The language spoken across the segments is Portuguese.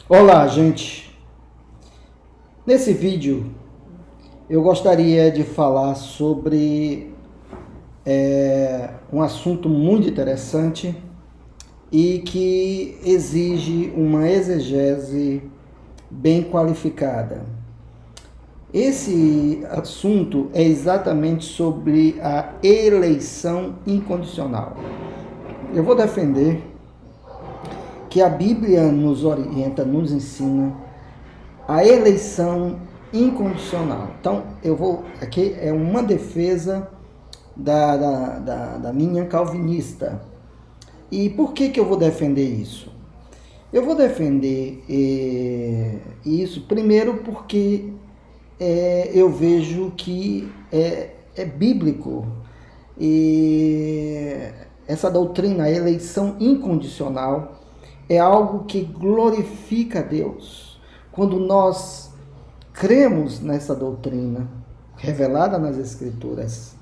Olá, gente. Nesse vídeo eu gostaria de falar sobre um assunto muito interessante e que exige uma exegese bem qualificada. Esse assunto é exatamente sobre a eleição incondicional. Eu vou defender que a Bíblia nos orienta, nos ensina a eleição incondicional. Então, aqui é uma defesa da linha calvinista. E por que eu vou defender isso? Eu vou defender isso, primeiro, porque eu vejo que é bíblico e essa doutrina, a eleição incondicional, é algo que glorifica a Deus. Quando nós cremos nessa doutrina revelada nas Escrituras,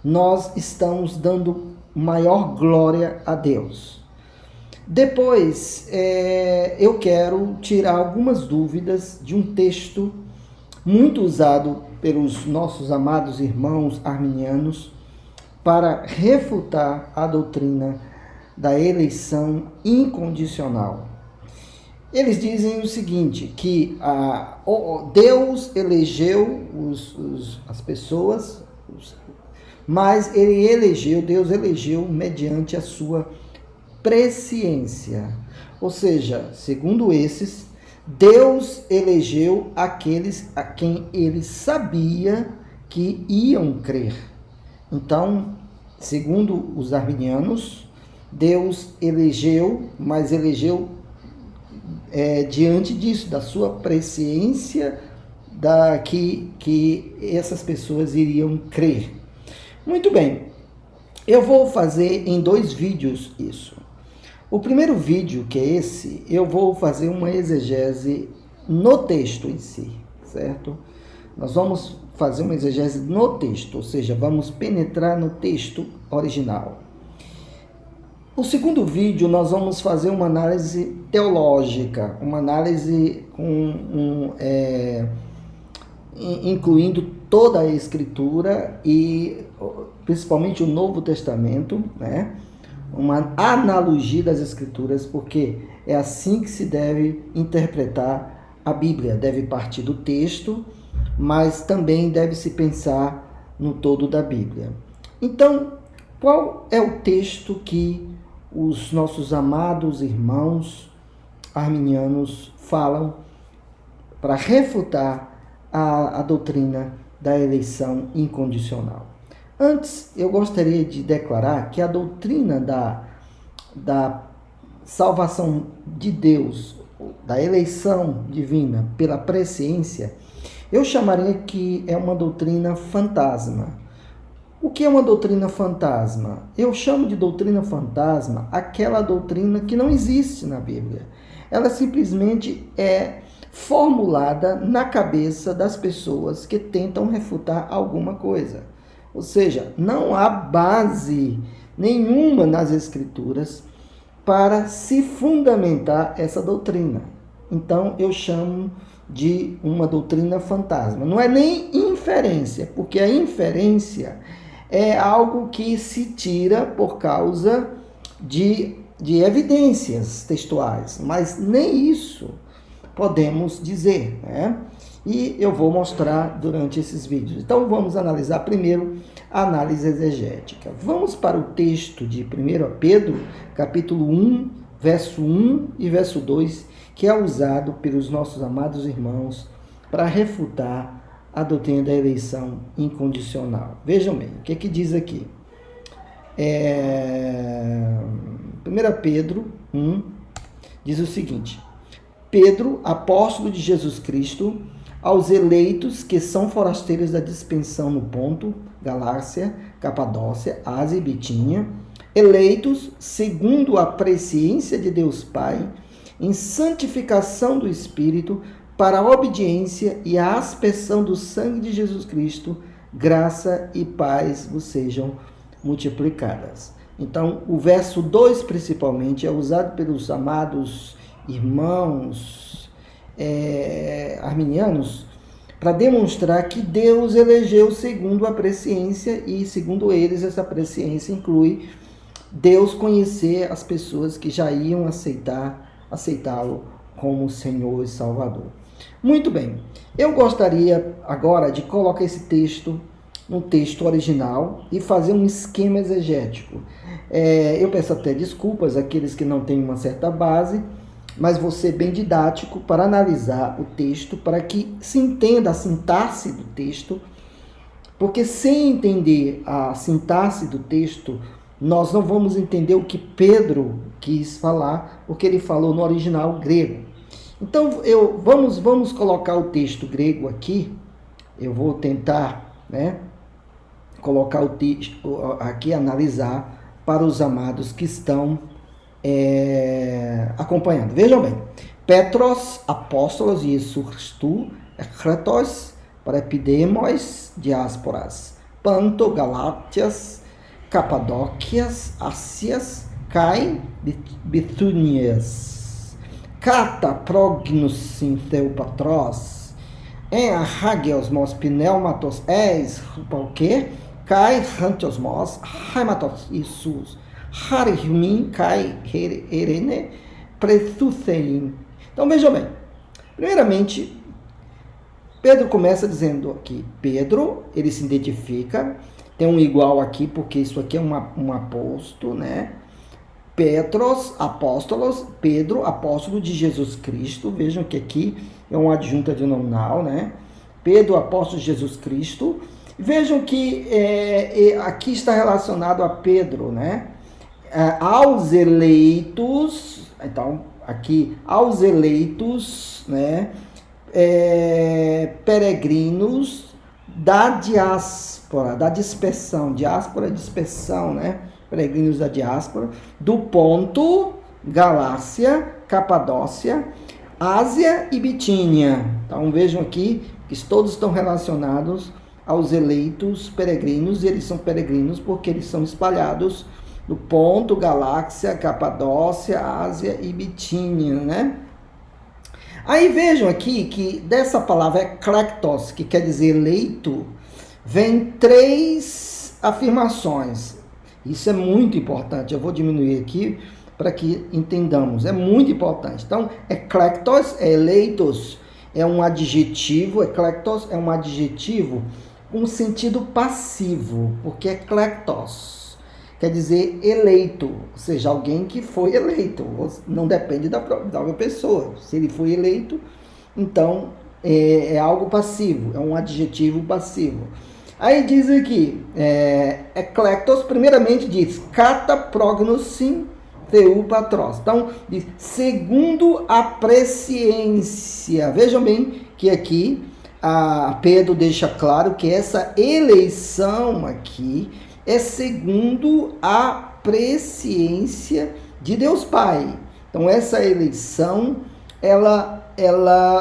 nós estamos dando maior glória a Deus. Depois, eu quero tirar algumas dúvidas de um texto muito usado pelos nossos amados irmãos arminianos para refutar a doutrina da eleição incondicional. Eles dizem o seguinte, que Deus elegeu as pessoas, mas Deus elegeu mediante a sua presciência. Ou seja, segundo esses, Deus elegeu aqueles a quem ele sabia que iam crer. Então, segundo os arminianos, Deus elegeu, mas elegeu diante disso, da sua presciência, que essas pessoas iriam crer. Muito bem, eu vou fazer em 2 vídeos isso. O primeiro vídeo, que é esse, eu vou fazer uma exegese no texto em si, certo? Nós vamos fazer uma exegese no texto, ou seja, vamos penetrar no texto original. O segundo vídeo, nós vamos fazer uma análise teológica, uma análise incluindo toda a Escritura e principalmente o Novo Testamento, né? Uma analogia das Escrituras, porque é assim que se deve interpretar a Bíblia. Deve partir do texto, mas também deve-se pensar no todo da Bíblia. Então, qual é o texto que os nossos amados irmãos arminianos falam para refutar a doutrina da eleição incondicional? Antes, eu gostaria de declarar que a doutrina da salvação de Deus, da eleição divina pela presciência, eu chamaria que é uma doutrina fantasma. O que é uma doutrina fantasma? Eu chamo de doutrina fantasma aquela doutrina que não existe na Bíblia. Ela simplesmente é formulada na cabeça das pessoas que tentam refutar alguma coisa. Ou seja, não há base nenhuma nas Escrituras para se fundamentar essa doutrina. Então, eu chamo de uma doutrina fantasma. Não é nem inferência, porque a inferência é algo que se tira por causa de evidências textuais, mas nem isso podemos dizer, né? E eu vou mostrar durante esses vídeos. Então, vamos analisar primeiro a análise exegética. Vamos para o texto de 1 Pedro, capítulo 1, verso 1 e verso 2, que é usado pelos nossos amados irmãos para refutar a doutrina da eleição incondicional. Vejam bem, o que diz aqui? 1 Pedro 1 diz o seguinte: Pedro, apóstolo de Jesus Cristo, aos eleitos que são forasteiros da dispersão no Ponto, Galácia, Capadócia, Ásia e Bitínia, eleitos segundo a presciência de Deus Pai, em santificação do Espírito, para a obediência e a aspersão do sangue de Jesus Cristo, graça e paz vos sejam multiplicadas. Então, o verso 2, principalmente, é usado pelos amados irmãos arminianos, para demonstrar que Deus elegeu segundo a presciência, e segundo eles essa presciência inclui Deus conhecer as pessoas que já iam aceitá-lo como Senhor e Salvador. Muito bem, eu gostaria agora de colocar esse texto no texto original e fazer um esquema exegético. Eu peço até desculpas àqueles que não têm uma certa base, mas vou ser bem didático para analisar o texto, para que se entenda a sintaxe do texto, porque sem entender a sintaxe do texto, nós não vamos entender o que Pedro quis falar, o que ele falou no original grego. Então, vamos colocar o texto grego aqui. Eu vou tentar, colocar o texto aqui, analisar para os amados que estão acompanhando. Vejam bem. Petros, apóstolos, Iesu Christou, Kretos, Parepidemos, diásporas, Panto, Galátias, Capadóquias, Ásias, Cai, Bitúnias, Cata, Prognosin, Theopatros, Hagiosmos, Pneumatos, o quê? Cai, Rantiosmos, Haimatos, Isus, Harihumin, Cai, Herene, Presuthein. Então vejam bem, primeiramente, Pedro começa dizendo aqui, Pedro, ele se identifica, tem um igual aqui, porque isso aqui é um aposto, Petros, apóstolos, Pedro, apóstolo de Jesus Cristo. Vejam que aqui é uma adjunta de nominal, Pedro, apóstolo de Jesus Cristo. Vejam que aqui está relacionado a Pedro, aos eleitos. Então, aqui, aos eleitos, peregrinos da diáspora, da dispersão, diáspora, dispersão, peregrinos da diáspora, do Ponto, Galácia, Capadócia, Ásia e Bitínia. Então vejam aqui que todos estão relacionados aos eleitos peregrinos, e eles são peregrinos porque eles são espalhados no Ponto, Galácia, Capadócia, Ásia e Bitínia, Aí vejam aqui que dessa palavra eklektos, que quer dizer eleito, vem 3 afirmações. Isso é muito importante. Eu vou diminuir aqui para que entendamos. É muito importante. Então, eklektos é eleitos, é um adjetivo. Eklektos é um adjetivo com sentido passivo, porque eklektos quer dizer eleito, ou seja, alguém que foi eleito. Não depende da pessoa. Se ele foi eleito, então é algo passivo, é um adjetivo passivo. Aí diz aqui, eklektos, primeiramente diz, kata prognosin theopatros. Então, diz, segundo a presciência. Vejam bem que aqui Pedro deixa claro que essa eleição aqui é segundo a presciência de Deus Pai. Então, essa eleição, ela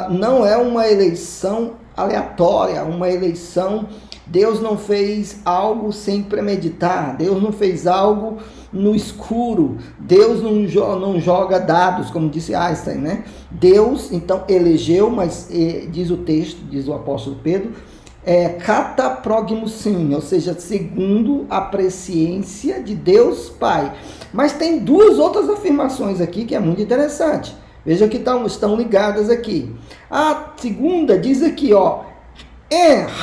não é uma eleição aleatória, uma eleição. Deus não fez algo sem premeditar, Deus não fez algo no escuro, Deus não joga dados, como disse Einstein, Deus, então, elegeu, mas diz o texto, diz o apóstolo Pedro, kata prognosin, ou seja, segundo a presciência de Deus Pai. Mas tem 2 outras afirmações aqui que é muito interessante. Veja que estão ligadas aqui. A segunda diz aqui,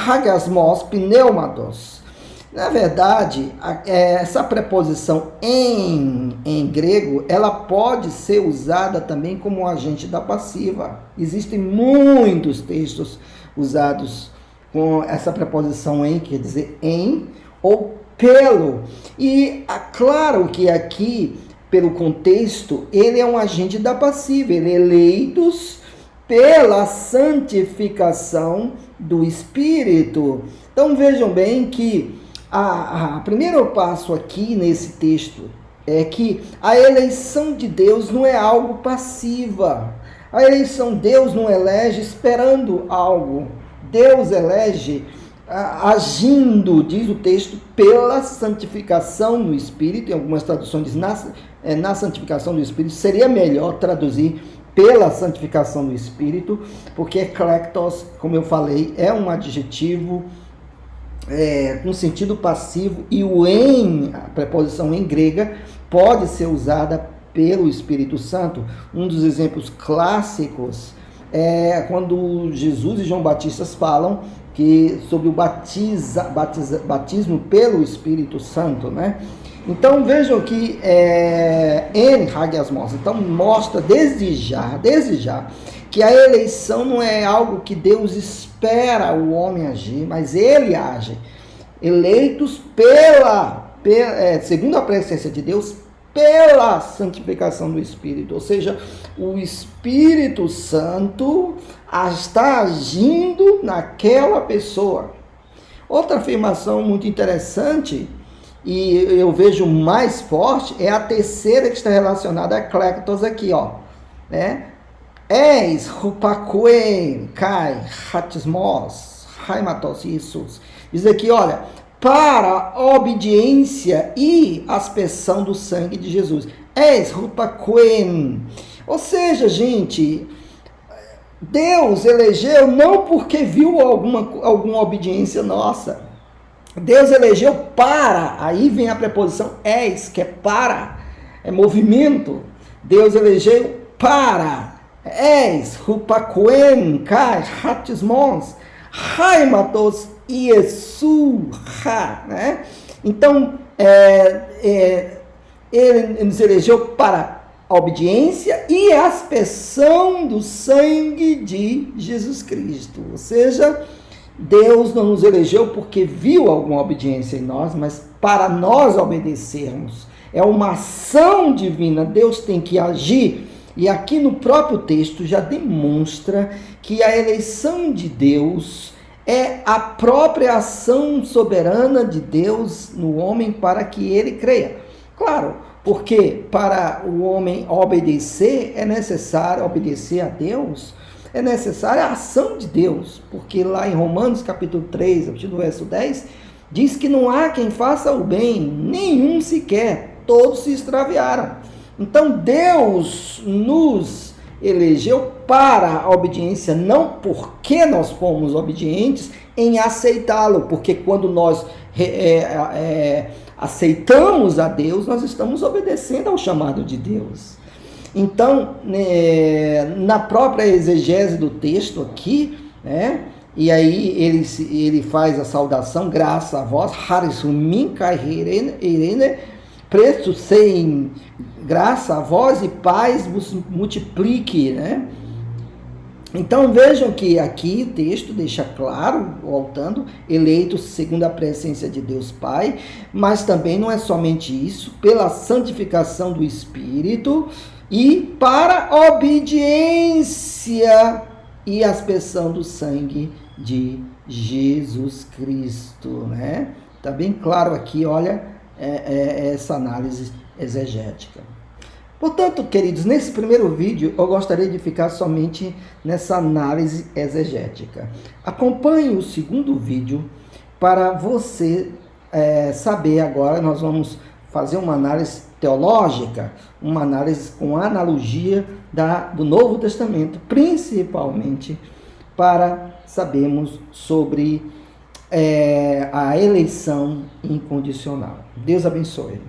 hagasmos pneumatos. Na verdade, essa preposição em grego, ela pode ser usada também como agente da passiva. Existem muitos textos usados com essa preposição em, quer dizer em ou pelo. E claro que aqui, pelo contexto, ele é um agente da passiva, ele é eleitos pela santificação do Espírito. Então vejam bem que o primeiro passo aqui nesse texto é que a eleição de Deus não é algo passiva. A eleição, Deus não elege esperando algo. Deus elege agindo, diz o texto, pela santificação do Espírito. Em algumas traduções diz na santificação do Espírito. Seria melhor traduzir pela santificação do Espírito, porque eklektos, como eu falei, é um adjetivo com sentido passivo, e o em, a preposição em grega, pode ser usada pelo Espírito Santo. Um dos exemplos clássicos é quando Jesus e João Batista falam sobre o batismo pelo Espírito Santo, né? Então vejam que em hagiasmos, então mostra desde já que a eleição não é algo que Deus espera o homem agir, mas ele age. Eleitos segundo a presciência de Deus, pela santificação do Espírito. Ou seja, o Espírito Santo está agindo naquela pessoa. Outra afirmação muito interessante, e eu vejo mais forte, é a terceira que está relacionada a eklektos aqui, ó, né? Eis hupakuen kai hatismos haimatos Jesus. Diz aqui, olha, para a obediência e aspersão do sangue de Jesus. Eis hupakuen. Ou seja, gente, Deus elegeu não porque viu alguma obediência nossa. Deus elegeu para, aí vem a preposição eis, que é para, é movimento. Deus elegeu para, eis, hupakuen, kai, hatismos, haimatos, Iesuha, né? Então, ele nos elegeu para a obediência e a aspersão do sangue de Jesus Cristo. Ou seja, Deus não nos elegeu porque viu alguma obediência em nós, mas para nós obedecermos. É uma ação divina, Deus tem que agir. E aqui no próprio texto já demonstra que a eleição de Deus é a própria ação soberana de Deus no homem para que ele creia. Claro, porque para o homem obedecer, é necessário obedecer a Deus, é necessária a ação de Deus, porque lá em Romanos capítulo 3, a partir do verso 10, diz que não há quem faça o bem, nenhum sequer, todos se extraviaram. Então Deus nos elegeu para a obediência, não porque nós fomos obedientes em aceitá-lo, porque quando nós aceitamos a Deus, nós estamos obedecendo ao chamado de Deus. Então, na própria exegese do texto aqui, né, e aí ele faz a saudação, graça a vós, harisumim kai irene, preço sem graça a vós e paz vos multiplique, né? Então vejam que aqui o texto deixa claro, voltando, eleitos segundo a presciência de Deus Pai, mas também não é somente isso, pela santificação do Espírito e para obediência e aspersão do sangue de Jesus Cristo, né? Tá bem claro aqui, olha, essa análise exegética. Portanto, queridos, nesse primeiro vídeo eu gostaria de ficar somente nessa análise exegética. Acompanhe o segundo vídeo para você saber agora. Nós vamos fazer uma análise teológica, uma análise com analogia do Novo Testamento, principalmente para sabermos sobre a eleição incondicional. Deus abençoe.